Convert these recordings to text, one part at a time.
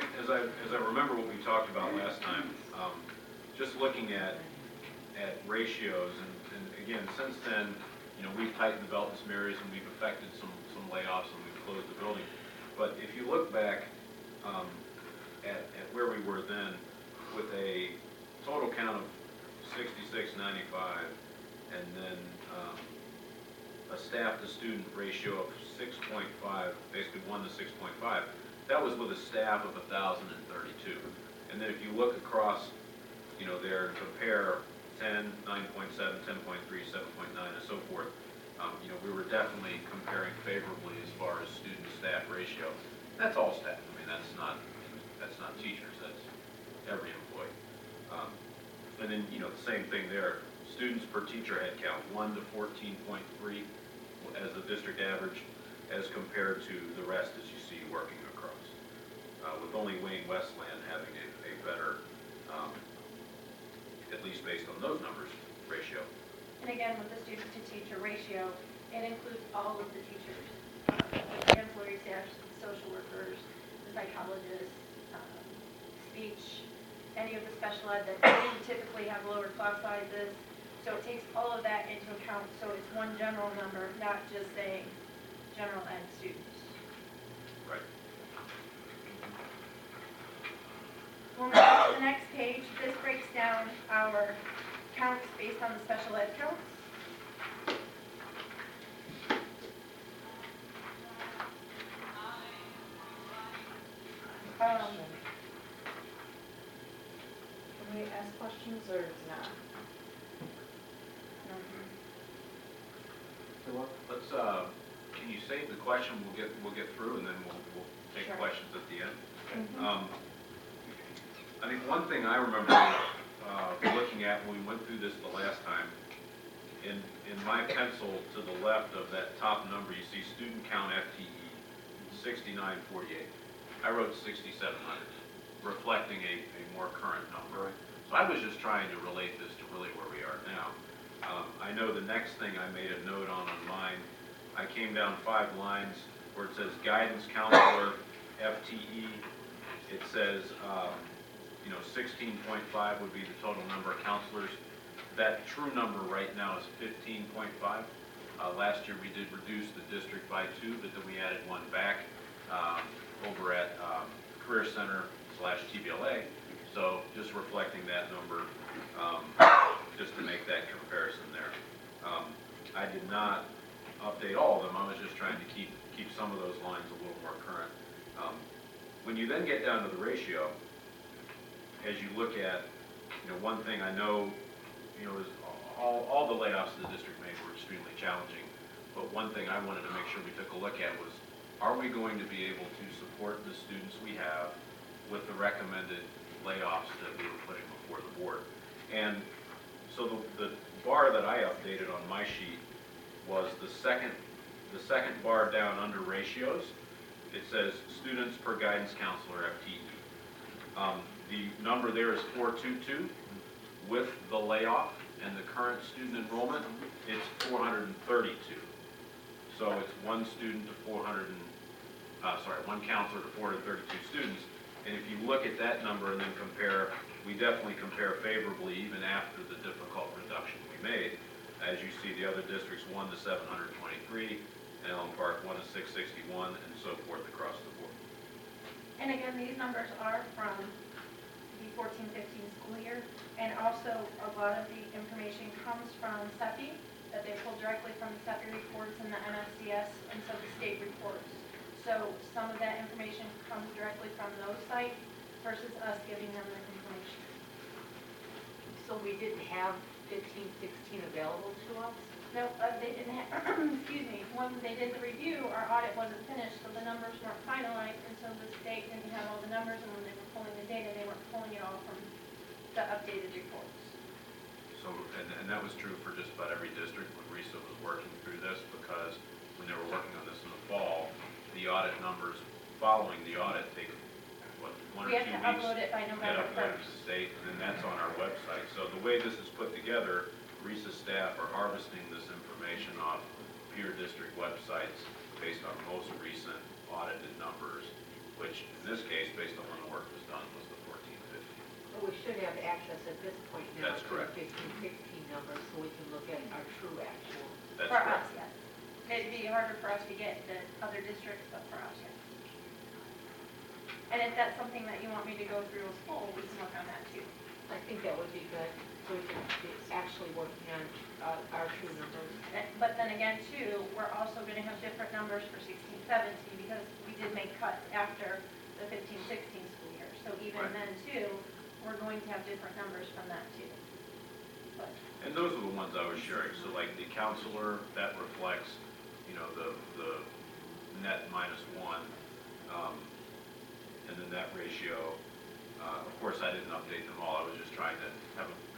as I remember what we talked about last time, just looking at ratios, and again, since then, we've tightened the belt in some areas and we've effected some layoffs and we've closed the building. But if you look back at where we were then, with a total count of 6695, and then a staff to student ratio of 6.5, basically 1 to 6.5. That was with a staff of 1,032. And then if you look across, there, compare 10, 9.7, 10.3, 7.9, and so forth, we were definitely comparing favorably as far as student-staff ratio. That's all staff. I mean, that's not teachers. That's every employee. And then, the same thing there. Students per teacher head count, 1 to 14.3 as the district average, as compared to the rest as you see working across. With only Wayne Westland having a better, at least based on those numbers, ratio. And again, with the student to teacher ratio, it includes all of the teachers, the employees, the social workers, the psychologists, speech, any of the special ed that typically have lower class sizes. So it takes all of that into account. So it's one general number, not just saying general ed students. Right. When we go to the next page, this breaks down our counts based on the special ed counts. Can we ask questions or it's not? Let's. Can you save the question? We'll get through, and then we'll take Sure. questions at the end. Mm-hmm. I think one thing I remember looking at when we went through this the last time, in my pencil to the left of that top number, you see student count FTE 6948. I wrote 6700, reflecting a more current number. So I was just trying to relate this to really where we are now. I know the next thing I made a note on mine, I came down 5 lines where it says guidance counselor FTE. It says 16.5 would be the total number of counselors. That true number right now is 15.5. Last year we did reduce the district by 2, but then we added 1 back over at Career Center / TBLA. So just reflecting that number, just to make that comparison there. I did not update all of them. I was just trying to keep some of those lines a little more current. When you then get down to the ratio, as you look at, one thing I know, is all the layoffs the district made were extremely challenging. But one thing I wanted to make sure we took a look at was, are we going to be able to support the students we have with the recommended layoffs that we were putting before the board? And so the bar that I updated on my sheet was the second bar down under ratios. It says students per guidance counselor FTE. The number there is 422. With the layoff and the current student enrollment, it's 432. So it's one counselor to 432 students. And if you look at that number and then compare, we definitely compare favorably even after the difficult reduction we made. As you see, the other districts 1 to 723, and Elm Park 1 to 661, and so forth across the board. And again, these numbers are from the 14-15 school year, and also a lot of the information comes from CEPI, that they pull directly from the CEPI reports and the NSCS, and so the state reports. So some of that information comes directly from those sites versus us giving them the information. So we didn't have 15, 16 available to us? No, they didn't have, excuse me, when they did the review, our audit wasn't finished, so the numbers weren't finalized, and so the state didn't have all the numbers, and when they were pulling the data, they weren't pulling it all from the updated reports. So, and that was true for just about every district when RISA was working through this, because when they were working on this in the fall, the audit numbers following the audit take, what, 1 or 2 weeks? We have to upload it by November Get uploaded to 1st. the state, and then that's on our website. So the way this is put together, RISA staff are harvesting this information off peer district websites based on most recent audited numbers, which in this case, based on when the should have access at this point now That's to correct. the 15, 16 numbers, so we can look at our true actual. That's For us, correct. yes. It'd be harder for us to get the other districts, but for us, yes. And if that's something that you want me to go through as full, we can work on that too. I think that would be good, so we can be actually working on our true numbers. But then again, too, we're also gonna have different numbers for 16, 17, because we did make cuts after the 15, 16 school year. So even Right. then, too, we're going to have different numbers from that, too. But, And those are the ones I was sharing, so like the counselor, that reflects, you know, the net minus one, and then that ratio. Of course, I didn't update them all, I was just trying to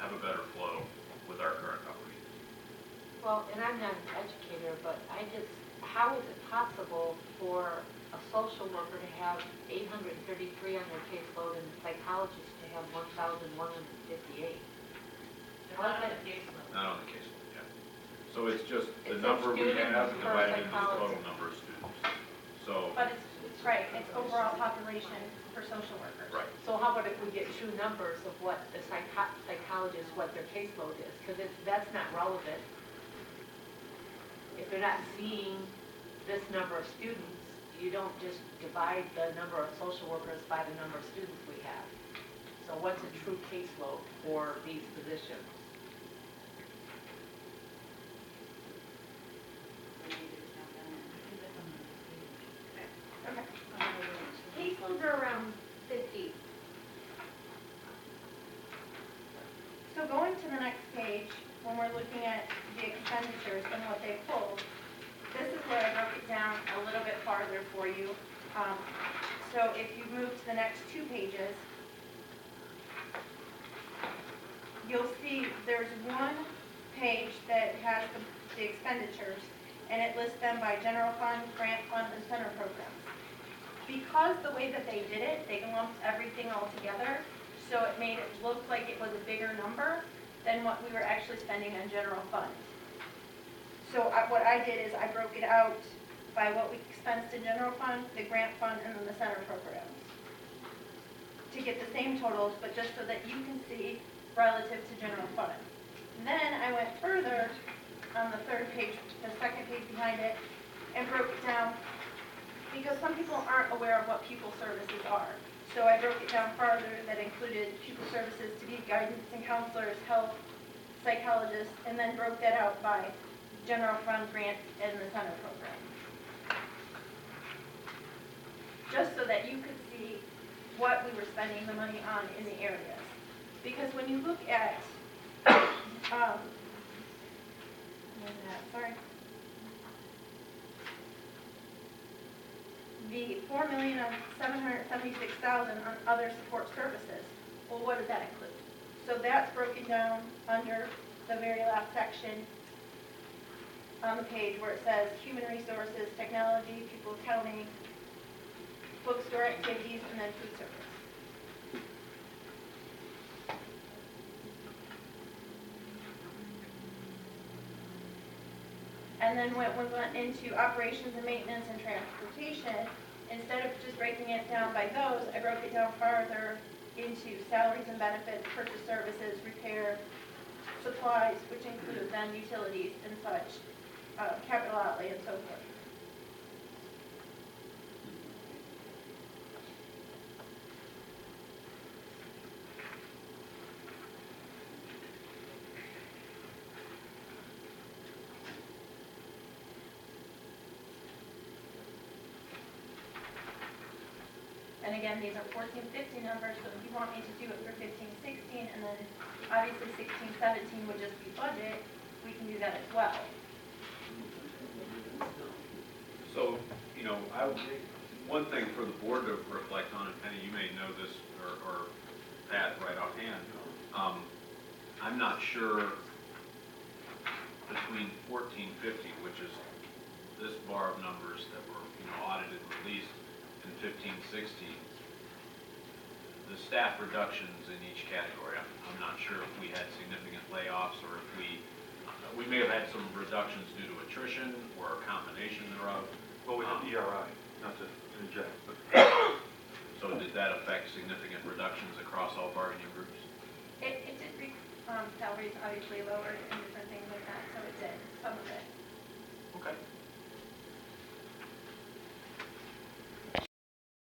have a better flow with our current numbers. Well, and I'm not an educator, but how is it possible for a social worker to have 833 on their caseload and a psychologist to have 1,158? Not on the caseload. Not on the caseload, yeah. So it's just the It's a number we student have per divided into the total psychologist. number of students. So, but it's right, it's overall population for social workers. right, So how about if we get true numbers of what the psychologist, what their caseload is? Because that's not relevant. If they're not seeing this number of students, you don't just divide the number of social workers by the number of students we have. So what's a true caseload for these positions? Okay. Caseloads are around 50. So going to the next page, when we're looking at the expenditures and what they pulled, this is where I broke it down a little bit farther for you. So if you move to the next 2 pages, you'll see there's one page that has the expenditures, and it lists them by general fund, grant fund, and center programs. Because the way that they did it, they lumped everything all together, so it made it look like it was a bigger number than what we were actually spending on general fund. So what I did is I broke it out by what we expensed in general fund, the grant fund, and then the center programs, to get the same totals, but just so that you can see relative to general fund. Then I went further on the 3rd page, the 2nd page behind it, and broke it down, because some people aren't aware of what pupil services are. So I broke it down farther, that included pupil services to be guidance and counselors, health, psychologists, and then broke that out by general fund, grant, and the center program. Just so that you could see what we were spending the money on in the areas. Because when you look at, the $4,776,000 on other support services, well, what does that include? So that's broken down under the very last section on the page where it says human resources, technology, pupil accounting, bookstore activities, and then food service. And then when we went into operations and maintenance and transportation, instead of just breaking it down by those, I broke it down farther into salaries and benefits, purchase services, repair, supplies, which include then utilities and such, capital outlay and so forth. And again, these are 14, 15 numbers, so if you want me to do it for 15, 16, and then obviously 16, 17 would just be budget, we can do that as well. so, you know, one thing for the board to reflect on, and Penny, you may know this, or Pat right offhand, I'm not sure between 1450, which is this bar of numbers that were, you know, audited and released, in 15, 16, the staff reductions in each category. I'm not sure if we had significant layoffs or if we may have had some reductions due to attrition or a combination thereof. Well, we had ERI, not to inject, but So did that affect significant reductions across all bargaining groups? It did, salaries obviously lowered and different things like that, so it did, some of it. Okay.